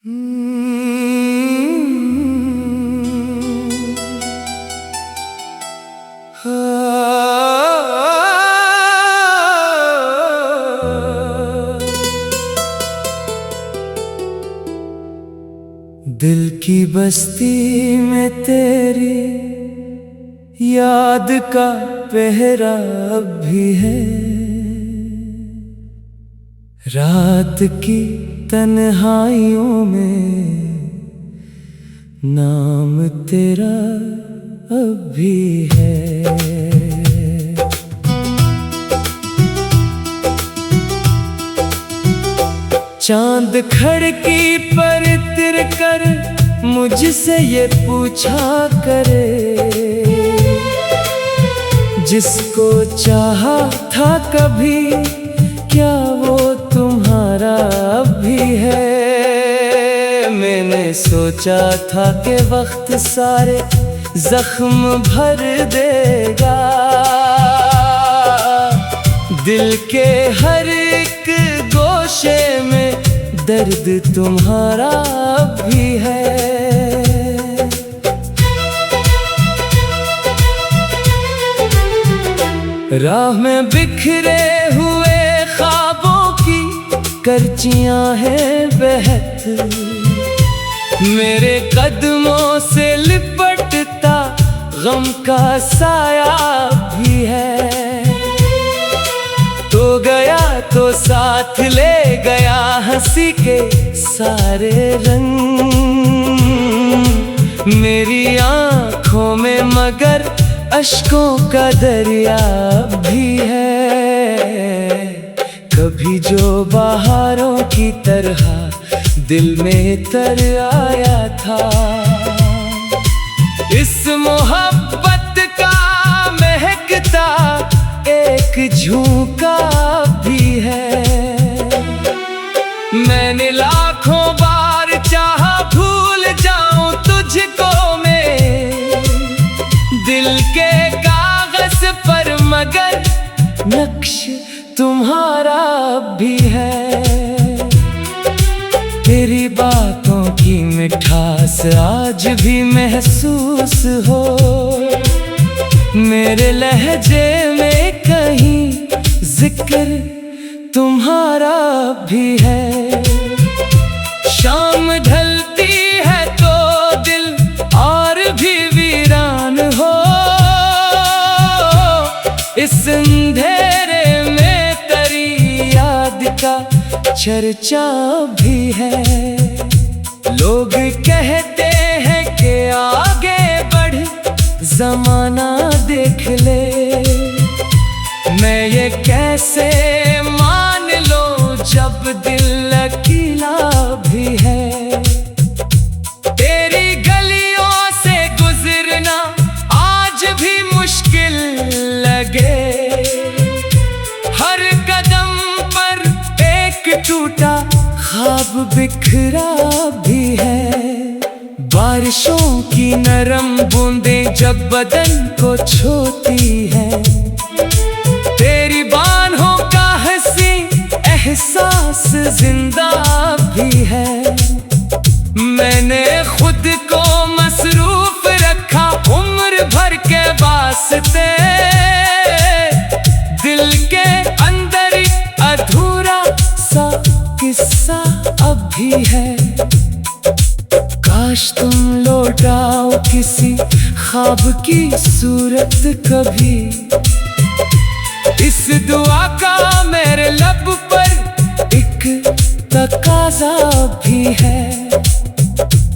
दिल की बस्ती में तेरी याद का पहरा अब भी है। रात की तन्हाइयों में नाम तेरा अब भी है। चांद खिड़की पर तिर कर मुझसे ये पूछा करे, जिसको चाहा था कभी क्या वो तुम्हारा भी है। मैंने सोचा था कि वक्त सारे जख्म भर देगा, दिल के हर एक गोशे में दर्द तुम्हारा भी है। राह में बिखरे हुए ख्वाबों की करचियां हैं बहत, मेरे कदमों से लिपटता गम का साया भी है। तो गया तो साथ ले गया हंसी के सारे रंग, मेरी आँखों में मगर अश्कों का दरिया भी है। कभी जो बहारों की तरह दिल में तर आया था, इस मोहब्बत का महकता एक झोंका भी है। मैंने लाखों बार चाहा भूल जाऊं तुझको मैं दिल के कागज पर, मगर नक्श तुम्हारा भी है। तेरी बातों की मिठास आज भी महसूस हो, मेरे लहजे में कहीं जिक्र तुम्हारा भी है। शाम ढलती है तो दिल और भी वीरान हो, इस अंधेरे में तेरी याद का चर्चा भी है। लोग कहते हैं कि आगे बढ़ जमाना देख ले, मैं ये कैसे मान लो जब दिल अकेला भी है। तेरी गलियों से गुजरना आज भी मुश्किल लगे, हर कदम पर एक टूटा ख्वाब बिखरा भी है। बारिशों की नरम बूंदें जब बदन को छूती है, तेरी बाहों का हंसी एहसास जिंदा भी है। मैंने खुद को मसरूफ रखा उम्र भर के वास्ते, दिल के अंदर अधूरा सा किस्सा अब भी है। काश तुम लौटाओ किसी ख्वाब की सूरत कभी, इस दुआ का मेरे लब पर एक तकाजा भी है।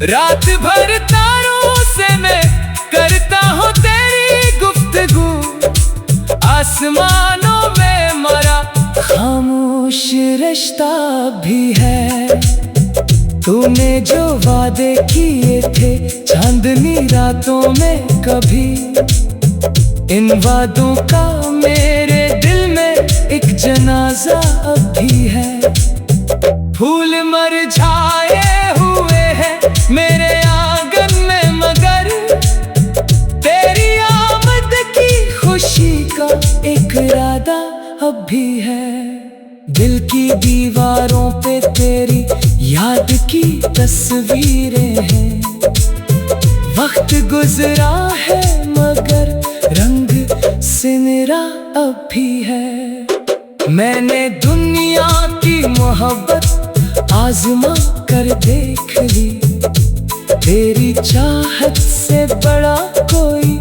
रात भर तारों से मैं करता हूँ तेरी गुफ्तगू, आसमानों में मरा खामोश रिश्ता भी है। तूने जो वादे किए थे चांदनी रातों में कभी, इन वादों का मेरे दिल में एक जनाजा अब भी है। फूल मुरझाए हुए हैं मेरे आंगन में, मगर तेरी आमद की खुशी का एक इरादा अब भी है। दिल की दीवारों पे तेरी याद की तस्वीरें हैं। वक्त गुजरा है मगर रंग सिमरा अब भी है। मैंने दुनिया की मोहब्बत आजमा कर देख ली। तेरी चाहत से बड़ा कोई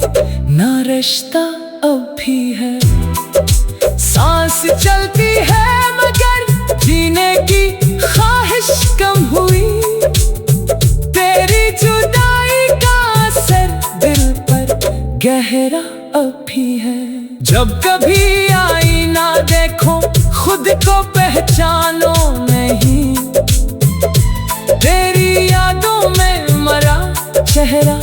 ना रिश्ता अब भी है। सांस चलती है मगर जीने की ख्वाहिश कम हुई। तेरी जुदाई का असर दिल पर गहरा अब भी है। जब कभी आईना देखो खुद को पहचानो नहीं। तेरी यादों में मरा चेहरा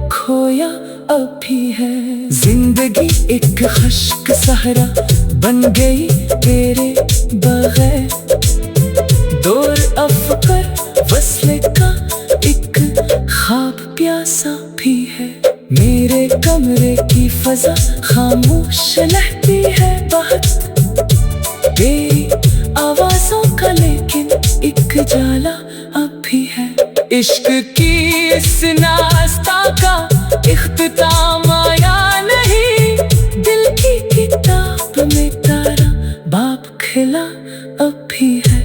खोया अब भी है। जिंदगी एक खुश्क सहरा बन गई तेरे बगैर। दूर अफकर वस्ले का एक ख्वाब प्यासा भी है। मेरे कमरे की फजा खामोश रहती है बहुत। तेरी आवाजों का लेकिन एक जाला अब भी है। इश्क की इस नास्ता का इख्तिताम आया नहीं। दिल की किताब में तारा बाप खिला अब भी है।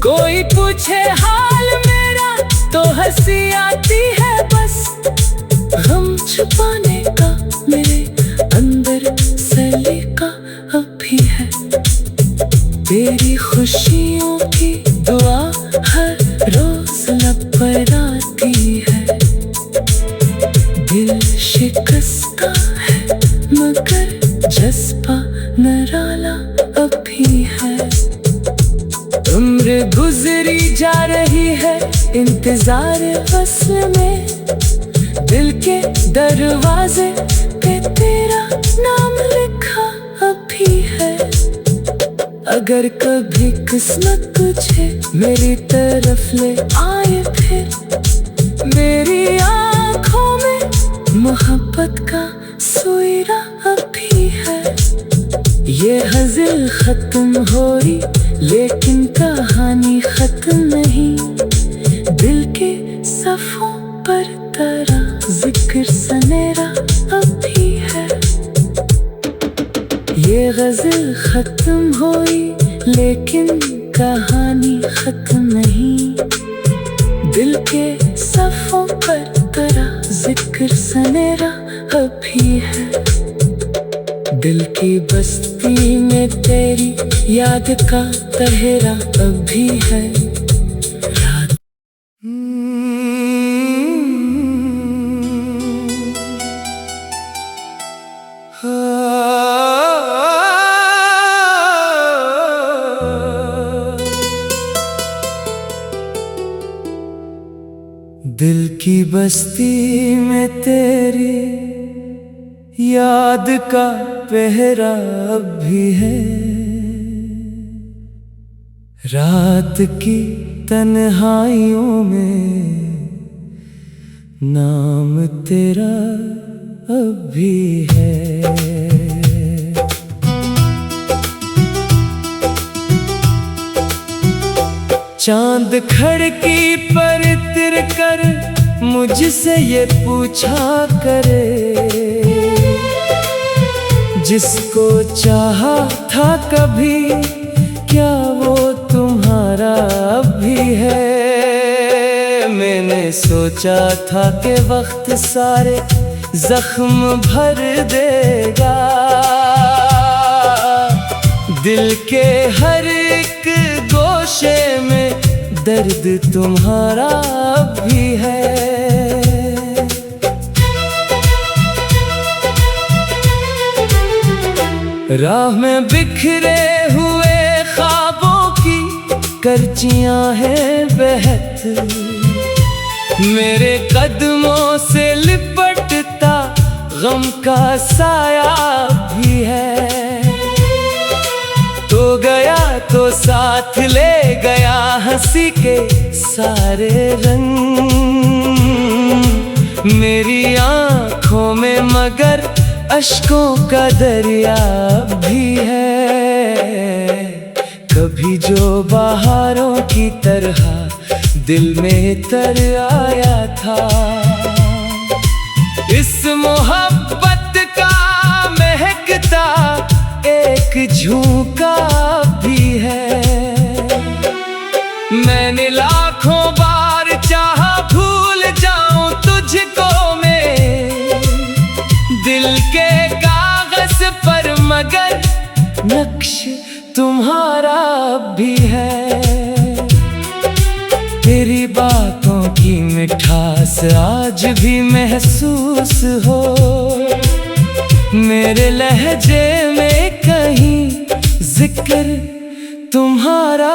कोई पूछे हाल मेरा तो हंसी आती है बस। गम छुपाने का मेरे अंदर सलीका अब भी है। तेरी खुशियों की दुआ हर रोज लब पर आती है। दिल शिकस्ता है मगर जज्बा निराला अब भी है। उम्र गुजरी जा रही है इंतजार वस्ल में। दिल के दरवाजे पे तेरा नाम लिखा अब भी है। अगर कभी किस्मत तुझे मेरी तरफ ले आए फिर। मेरी आँखों में मोहब्बत का सुइरा अब भी है। ये हज़ल खत्म हो रही लेकिन कहानी खत्म नहीं। दिल के सफ़ों पर तेरा जिक्र सनेरा अब भी है। ये गज़ल खत्म हुई लेकिन कहानी खत्म नहीं। दिल के सफ़ों पर तेरा जिक्र सनेरा अब भी है। दिल की बस्ती में तेरी याद का तहेरा अब भी है। दिल की बस्ती में तेरी याद का पहरा अब भी है। रात की तन्हाइयों में नाम तेरा अब भी है। चांद खिड़की पर तिरकर मुझसे ये पूछा करे। जिसको चाहा था कभी क्या वो तुम्हारा अब भी है। मैंने सोचा था कि वक्त सारे जख्म भर देगा। दिल के हर एक गोशे में दर्द तुम्हारा भी है। राह में बिखरे हुए ख्वाबों की करचियां हैं बहत। मेरे कदमों से लिपटता गम का साया भी है। तो गया तो साथ ले गया हंसी के सारे रंग। मेरी आँखों में मगर अश्कों का दरिया भी है। कभी जो बहारों की तरह दिल में तर आया था। इस मोहब्बत का महकता एक झोंका भी है। मैंने लाखों बार चाहा भूल जाऊं तुझको मैं दिल के कागज पर, मगर नक्श तुम्हारा भी है। तेरी बातों की मिठास आज भी महसूस हो, मेरे लहजे में कहीं जिक्र तुम्हारा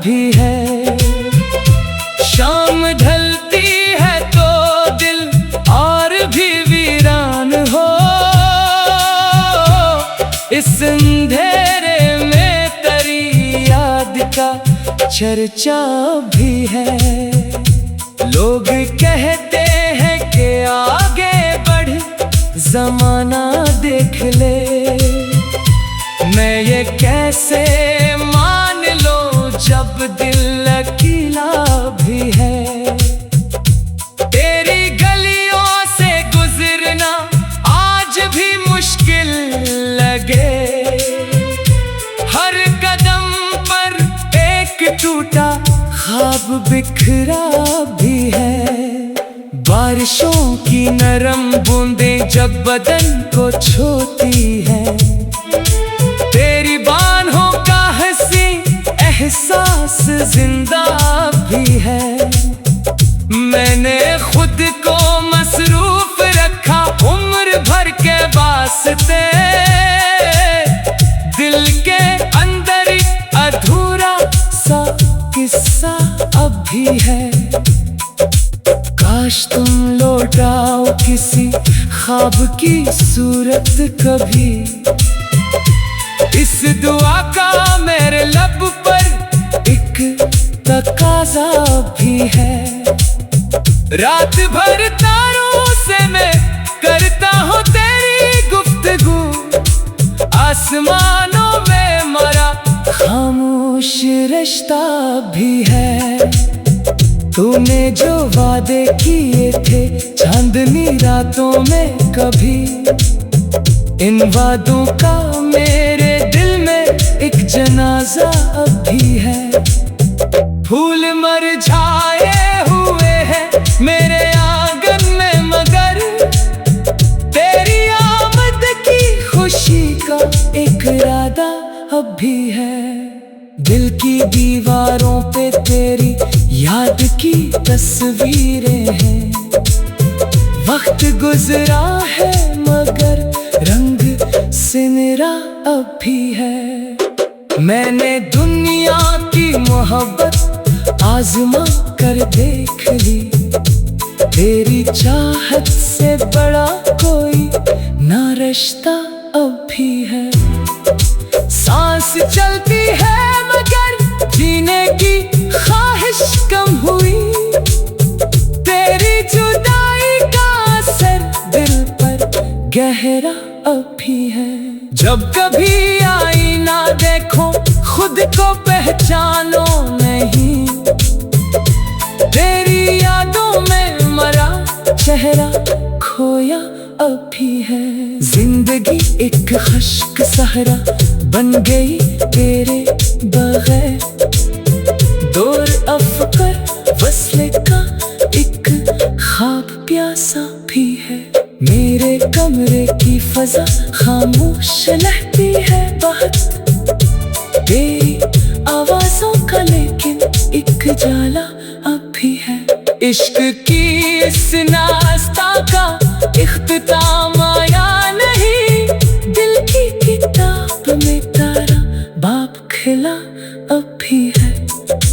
भी है। शाम ढलती है तो दिल और भी वीरान हो, इस अंधेरे में तेरी याद का चर्चा भी है। लोग कहते हैं कि आगे बढ़ जमाना देख ले, मैं ये कैसे मान लूं जब दिल अकेला भी है। तेरी गलियों से गुजरना आज भी मुश्किल लगे, हर कदम पर एक टूटा ख्वाब बिखरा भी है। बारिशों की नरम बूंदें जब बदन को छूती है, तेरी बाहों का हंसी एहसास जिंदा भी है। मैंने खुद को मसरूफ रखा उम्र भर के वास्ते, दिल के अंदर अधूरा सा किस्सा अब भी है। काश तुम लौटाओ किसी ख्वाब की सूरत कभी, इस दुआ का मेरे लब पर एक तकाजा भी है। रात भर तारों से मैं करता हूँ तेरी गुफ्तगू, आसमानों में मरा खामोश रिश्ता भी है। तूने जो वादे किए थे चांदनी रातों में कभी, इन वादों का मेरे दिल में एक जनाजा अब भी है। फूल मुरझाए हुए हैं मेरे आंगन में, मगर तेरी आमद की खुशी का एक इरादा अब भी है। दिल की दीवारों पे तेरी याद की तस्वीरें हैं, वक्त गुजरा है मगर रंग सिमरा अब भी है। मैंने दुनिया की मोहब्बत आजमा कर देख ली, तेरी चाहत से बड़ा कोई ना रिश्ता अब भी है। सांस चलती है मगर जीने की ख्वाहिश कम हुई, तेरी जुदाई का असर दिल पर गहरा अब भी है। जब कभी आईना देखो खुद को पहचानो नहीं, तेरी यादों में मरा चेहरा खोया अब भी है। जिंदगी एक खुश्क सहरा बन गई तेरे बगैर, दूर अफकर वस्ले का एक ख्वाब प्यासा भी है। मेरे कमरे की फजा खामोश रहती है बहुत, तेरी आवाजों का लेकिन एक जाला अब भी है। इश्क की इस नास्ता का इख्तिताम आया नहीं, दिल की किताब में तारा बाप खिला अब भी है।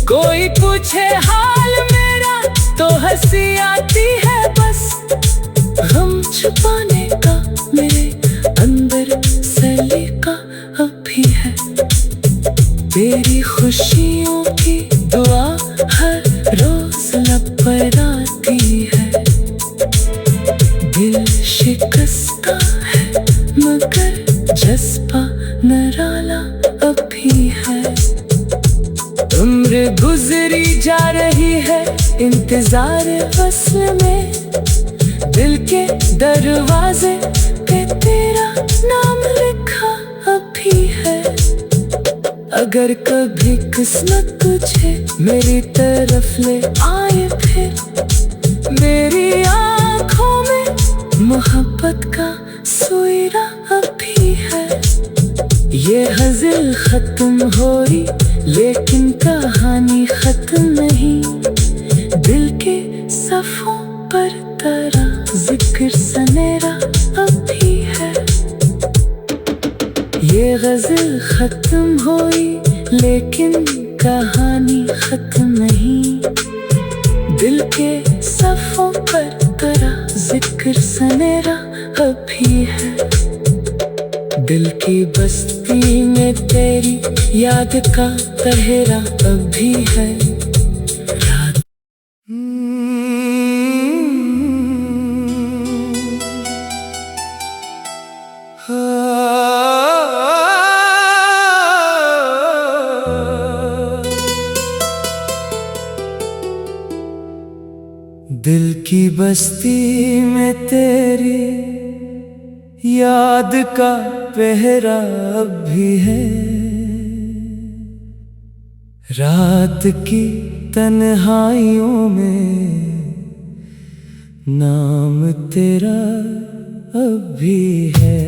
कोई पूछे हाल मेरा तो हंसी आती है बस, गम छुपाने का मेरे अंदर सलीका अब भी है। तेरी खुशियों की दुआ हर रोज लब पर आती है, दिल शिकस्ता है मगर जज्बा निराला अब भी है। उम्र गुजरी जा रही है इंतजार वस्ल में, दिल के दरवाजे पे तेरा नाम लिखा अभी है। अगर कभी किस्मत तुझे मेरी तरफ ले आए फिर, मेरी आँखों में मोहब्बत का सुइरा अभी है। ये गज़ल खत्म हुई लेकिन कहानी खत्म नहीं, दिल के सफ़ों पर तेरा जिक्र सनेरा अभी है। ये गज़ल खत्म हुई लेकिन कहानी खत्म नहीं, दिल के सफ़ों पर तेरा जिक्र सनेरा अभी है। दिल की बस्ती में तेरी याद का पहरा अभी है। दिल की बस्ती में तेरी याद का पहरा अब भी है। रात की तन्हाइयों में नाम तेरा अब भी है।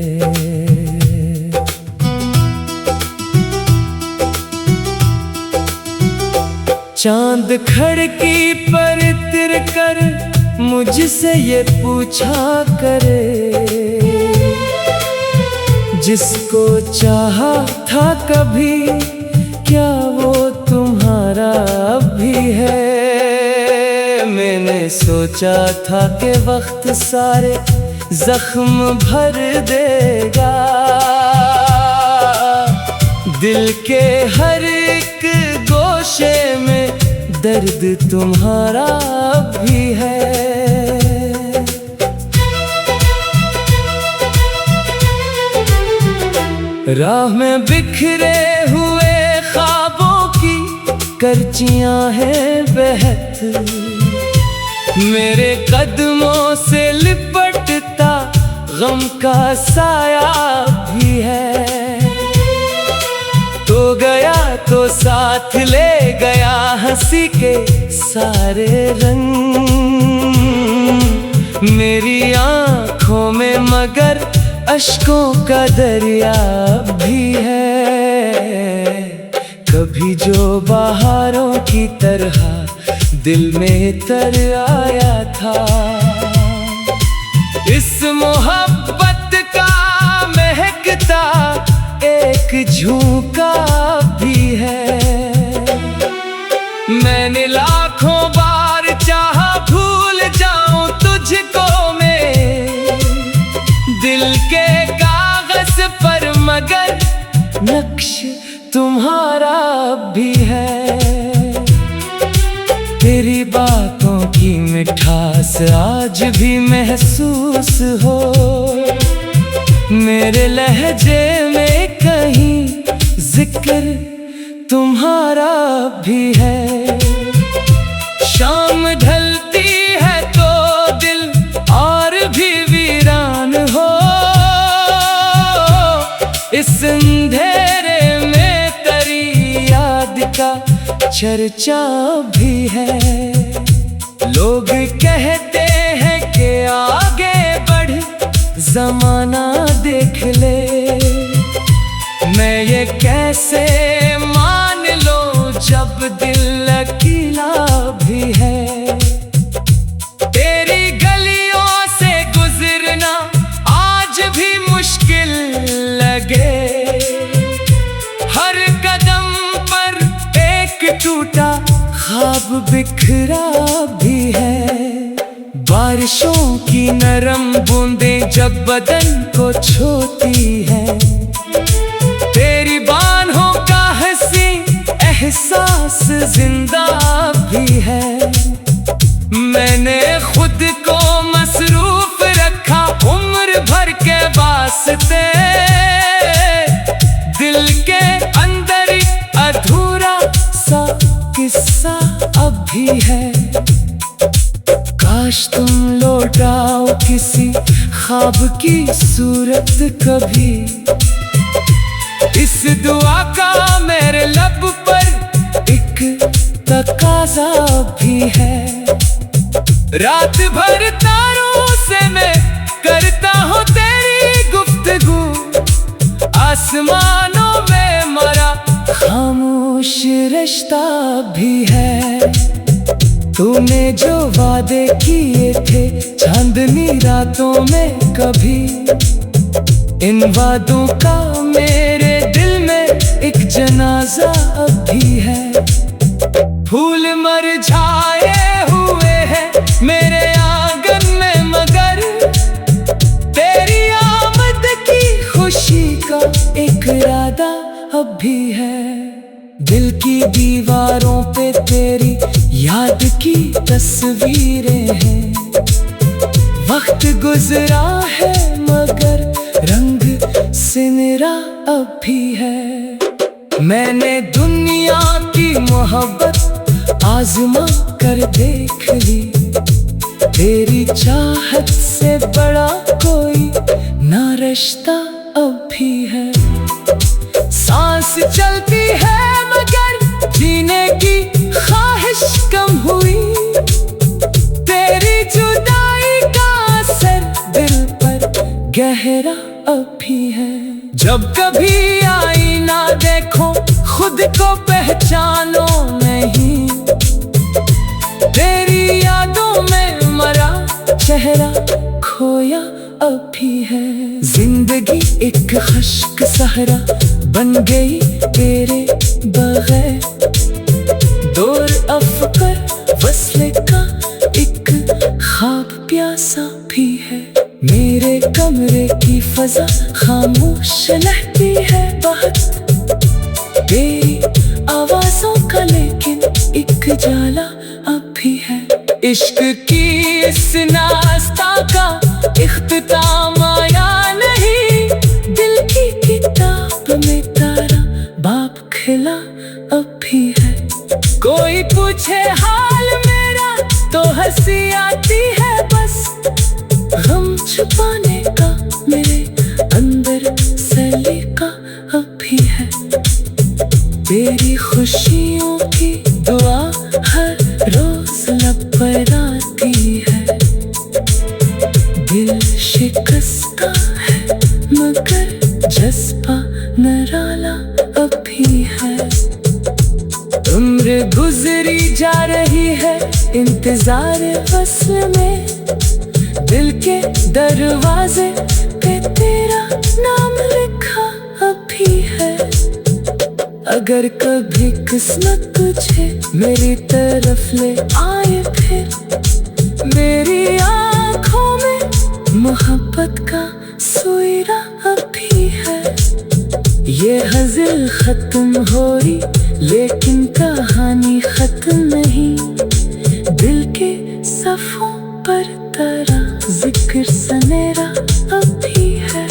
चांद खिड़की पर तिर कर मुझसे ये पूछा करे, जिसको चाहा था कभी क्या वो तुम्हारा भी है। मैंने सोचा था कि वक्त सारे जख्म भर देगा, दिल के हर एक गोशे में दर्द तुम्हारा भी है। राह में बिखरे हुए ख्वाबों की करचियां हैं बहत, मेरे कदमों से लिपटता गम का साया भी है। तो गया तो साथ ले गया हंसी के सारे रंग, मेरी आँखों में मगर अश्कों का दरिया भी है। कभी जो बहारों की तरह दिल में तर आया था, इस मोहब्बत का महकता एक झोंका भी है। मैंने लाखों बार चाहा भूल जाऊं तुझको मैं दिल के कागज पर, मगर नक्श तुम्हारा भी है। तेरी बातों की मिठास आज भी महसूस हो, मेरे लहजे में कहीं जिक्र तुम्हारा भी है। शाम ढलती है तो दिल और भी वीरान हो, इस अंधेरे में तेरी याद का चर्चा भी है। लोग कहते हैं कि आगे बढ़ ज़माना देख ले, मैं ये कैसे मान लूं जब दिल अकेला भी है। तेरी गलियों से गुजरना आज भी मुश्किल लगे, हर कदम पर एक टूटा ख्वाब बिखरा भी है। बारिशों की नरम बूंदें जब बदन को छूती है, तेरी बाहों का हंसी एहसास जिंदा भी है। मैंने खुद को मसरूफ रखा उम्र भर के वास्ते, दिल के अंदर अधूरा सा किस्सा अब भी है। काश तुम लौटाओ किसी ख्वाब की सूरत कभी। इस दुआ का मेरे लब पर एक तकाजा भी है। रात भर तारों से मैं करता हूँ तेरी गुफ्तगू। आसमानों में मरा खामोश रिश्ता भी है। तूने जो वादे किए थे चांदनी रातों में कभी, इन वादों का मेरे दिल में एक जनाजा अब भी है। फूल मुरझाए हुए हैं मेरे आंगन में, मगर तेरी आमद की खुशी का एक इरादा अब भी है। दिल की दीवारों पे तेरी याद की तस्वीरें हैं। वक्त गुजरा है मगर रंग सिनरा अब भी है। मैंने दुनिया की मोहब्बत आजमा कर देख ली। तेरी चाहत से बड़ा कोई ना रिश्ता अब भी है। सांस चलती है मगर जीने की ख्वाहिश कम हुई। तेरी जुदाई का असर दिल पर गहरा अब भी है। जब कभी आईना देखो खुद को पहचानो नहीं। तेरी यादों में मरा चेहरा खोया अब भी है। जिंदगी एक खुश्क सहरा बन गई तेरे बगैर। दौर अफकर वस्ले का एक ख्वाब प्यासा भी है। मेरे कमरे की फजा खामोश रहती है बहुत। तेरी आवाजों का लेकिन एक जाला अब भी है। इश्क की इस नास्ता का इख्तिताम आया नहीं। दिल की किताब में तारा बाप खिला अब भी है। कोई पूछे हाल मेरा तो हंसी आती है बस। गम छुपाने का मेरे अंदर सलीका अब भी है। तेरी खुशियों की दुआ हर रोज लब पर आती है। दिल शिकस्ता है मगर जज्बा निराला अब भी है। उम्र गुजरी जा रही है इंतजार वस्ल में। दिल के दरवाजे पे तेरा नाम लिखा अब भी है। अगर कभी किस्मत तुझे मेरी तरफ ले आए फिर, मेरी आँखों में मोहब्बत का सुइरा अब भी है। ये गज़ल खत्म हो रही लेकिन कहानी खत्म नहीं। दिल के सफ़ों पर तेरा जिक्र सनेरा अब भी है।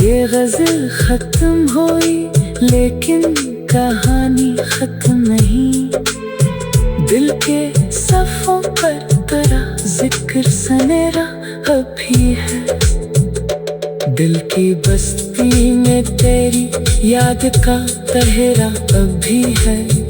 ये गज़ल खत्म हुई लेकिन कहानी खत्म नहीं। दिल के सफ़ों पर तेरा जिक्र सनेरा अब भी है। दिल की बस्ती में तेरी याद का तहरा अब भी है।